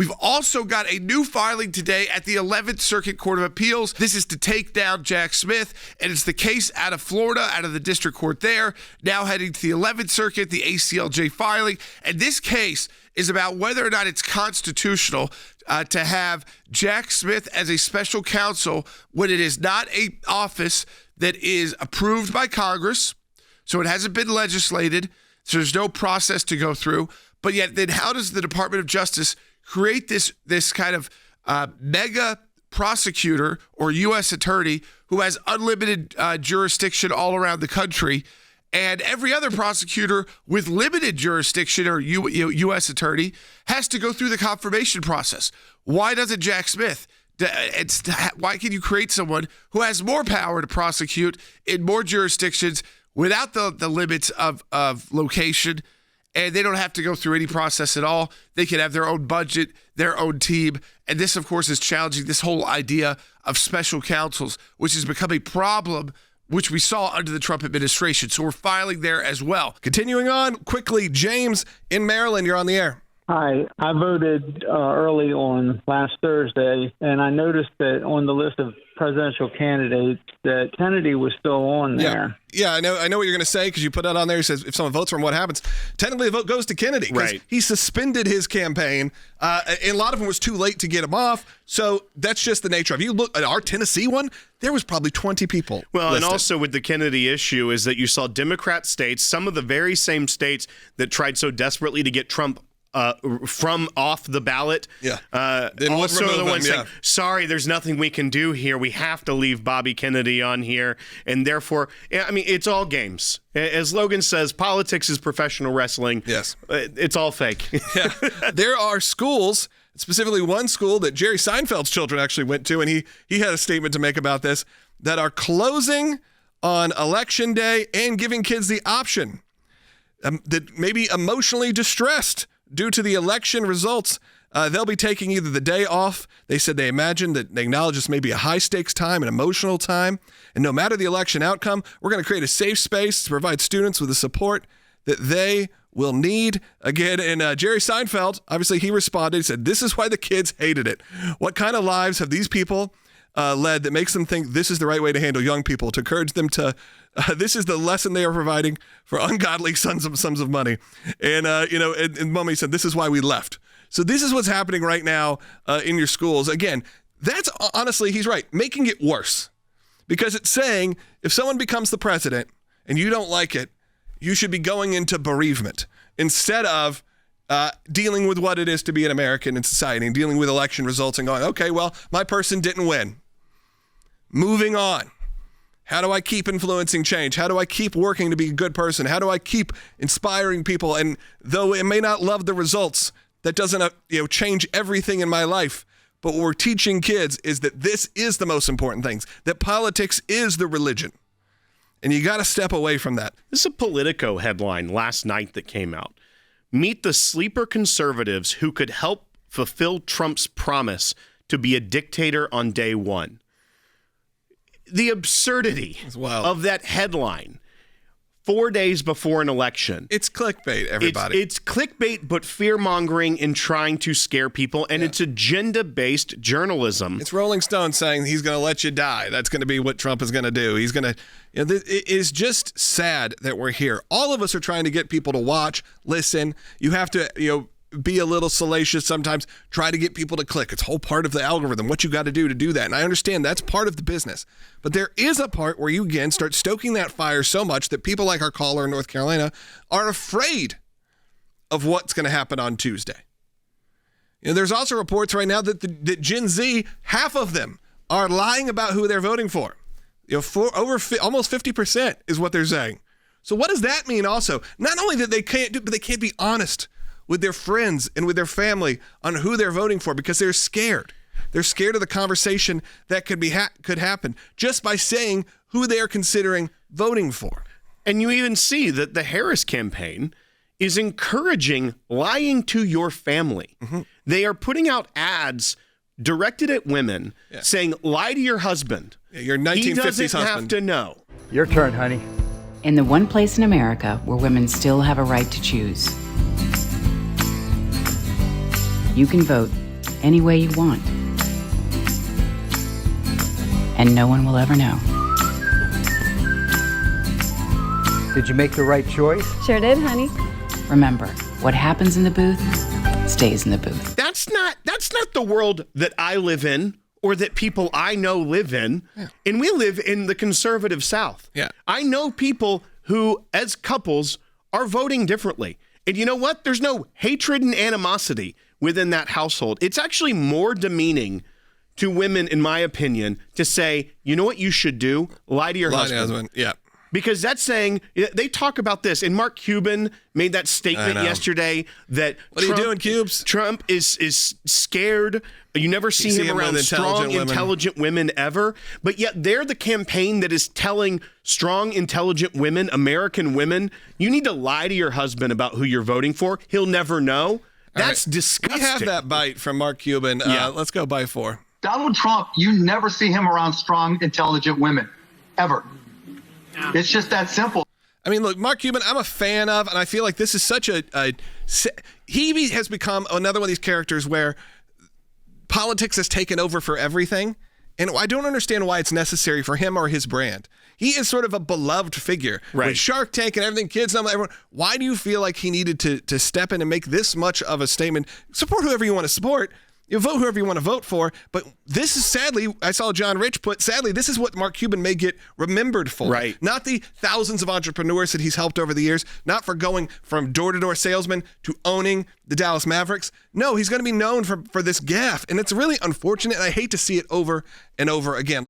We've also got a new filing today at the 11th Circuit Court of Appeals. This is to take down Jack Smith, and it's the case out of Florida, out of the district court there, now heading to the 11th Circuit, the ACLJ filing. And this case is about whether or not it's constitutional to have Jack Smith as a special counsel when it is not an office that is approved by Congress, so it hasn't been legislated, so there's no process to go through. But yet, then how does the Department of Justice create this kind of mega prosecutor or U.S. attorney who has unlimited jurisdiction all around the country, and every other prosecutor with limited jurisdiction or U.S. attorney has to go through the confirmation process? Why doesn't Jack Smith? Why can you create someone who has more power to prosecute in more jurisdictions without the limits of location, and they don't have to go through any process at all? They can have their own budget, their own team, and this, of course, is challenging this whole idea of special counsels, which has become a problem which we saw under the Trump administration. So we're filing there as well. Continuing on quickly, James in Maryland, you're on the air. Hi, I voted early on last Thursday, and I noticed that on the list of presidential candidates that Kennedy was still on there. Yeah, I know what you're going to say because you put that on there. He says if someone votes for him, what happens? Technically, the vote goes to Kennedy because he suspended his campaign, and a lot of them was too late to get him off. So that's just the nature of it. You look at our Tennessee one, there was probably 20 people listed. And also with the Kennedy issue is that you saw Democrat states, some of the very same states that tried so desperately to get Trump from off the ballot. Also the ones saying, sorry, there's nothing we can do here. We have to leave Bobby Kennedy on here. And therefore, I mean, it's all games. As Logan says, politics is professional wrestling. Yes. It's all fake. There are schools, specifically one school that Jerry Seinfeld's children actually went to, and he had a statement to make about this, that are closing on Election Day and giving kids the option that may be emotionally distressed due to the election results. They'll be taking either the day off. They said they imagine that they acknowledge this may be a high-stakes time, an emotional time, and no matter the election outcome, we're going to create a safe space to provide students with the support that they will need. Again, and Jerry Seinfeld, obviously he responded. He said, this is why the kids hated it. What kind of lives have these people led that makes them think this is the right way to handle young people, to encourage them to this is the lesson they are providing for ungodly sums of money. And, and Mummy said, this is why we left. So this is what's happening right now in your schools. Again, that's honestly, he's right, making it worse. Because it's saying if someone becomes the president and you don't like it, you should be going into bereavement instead of dealing with what it is to be an American in society and dealing with election results and going, okay, well, my person didn't win. Moving on. How do I keep influencing change? How do I keep working to be a good person? How do I keep inspiring people? And though it may not love the results, that doesn't change everything in my life. But what we're teaching kids is that this is the most important things, that politics is the religion. And you got to step away from that. This is a Politico headline last night that came out. Meet the sleeper conservatives who could help fulfill Trump's promise to be a dictator on day one. The absurdity of that headline 4 days before an election. It's clickbait, everybody. It's clickbait, but fear-mongering and trying to scare people, and it's agenda-based journalism. It's Rolling Stone saying he's going to let you die. That's going to be what Trump is going to do. He's going to... it is just sad that we're here. All of us are trying to get people to watch, listen. You have to, be a little salacious sometimes, try to get people to click. It's a whole part of the algorithm, what you got to do that. And I understand that's part of the business. But there is a part where you, again, start stoking that fire so much that people like our caller in North Carolina are afraid of what's going to happen on Tuesday. There's also reports right now that that Gen Z, half of them are lying about who they're voting for. Almost 50% is what they're saying. So what does that mean also? Not only that they can't do, but they can't be honest with their friends and with their family on who they're voting for because they're scared. They're scared of the conversation that could happen just by saying who they are considering voting for. And you even see that the Harris campaign is encouraging lying to your family. Mm-hmm. They are putting out ads directed at women saying, lie to your husband. Your 1950s he doesn't husband. Have to know. Your turn, honey. In the one place in America where women still have a right to choose. You can vote any way you want. And no one will ever know. Did you make the right choice? Sure did, honey. Remember, what happens in the booth stays in the booth. That's not the world that I live in or that people I know live in. Yeah. And we live in the conservative South. Yeah. I know people who, as couples, are voting differently. And you know what? There's no hatred and animosity within that household. It's actually more demeaning to women, in my opinion, to say, you know what you should do? Lie to your husband. Yeah. Because that's saying, they talk about this, and Mark Cuban made that statement yesterday that what are you doing, Cubes? Trump is scared. You never see him around strong, intelligent women ever. But yet they're the campaign that is telling strong, intelligent women, American women, you need to lie to your husband about who you're voting for. He'll never know. That's disgusting. We have that bite from Mark Cuban. Let's go bite 4. Donald Trump, you never see him around strong, intelligent women, ever. It's just that simple. I mean, look, Mark Cuban, I'm a fan of, and I feel like this is such he has become another one of these characters where politics has taken over for everything, and I don't understand why it's necessary for him or his brand. He is sort of a beloved figure. Right. With Shark Tank and everything, kids, and everyone. Why do you feel like he needed to step in and make this much of a statement? Support whoever you want to support. You vote whoever you want to vote for, but this is sadly, I saw John Rich put, sadly, this is what Mark Cuban may get remembered for. Right. Not the thousands of entrepreneurs that he's helped over the years, not for going from door-to-door salesman to owning the Dallas Mavericks. No, he's going to be known for this gaffe, and it's really unfortunate, and I hate to see it over and over again.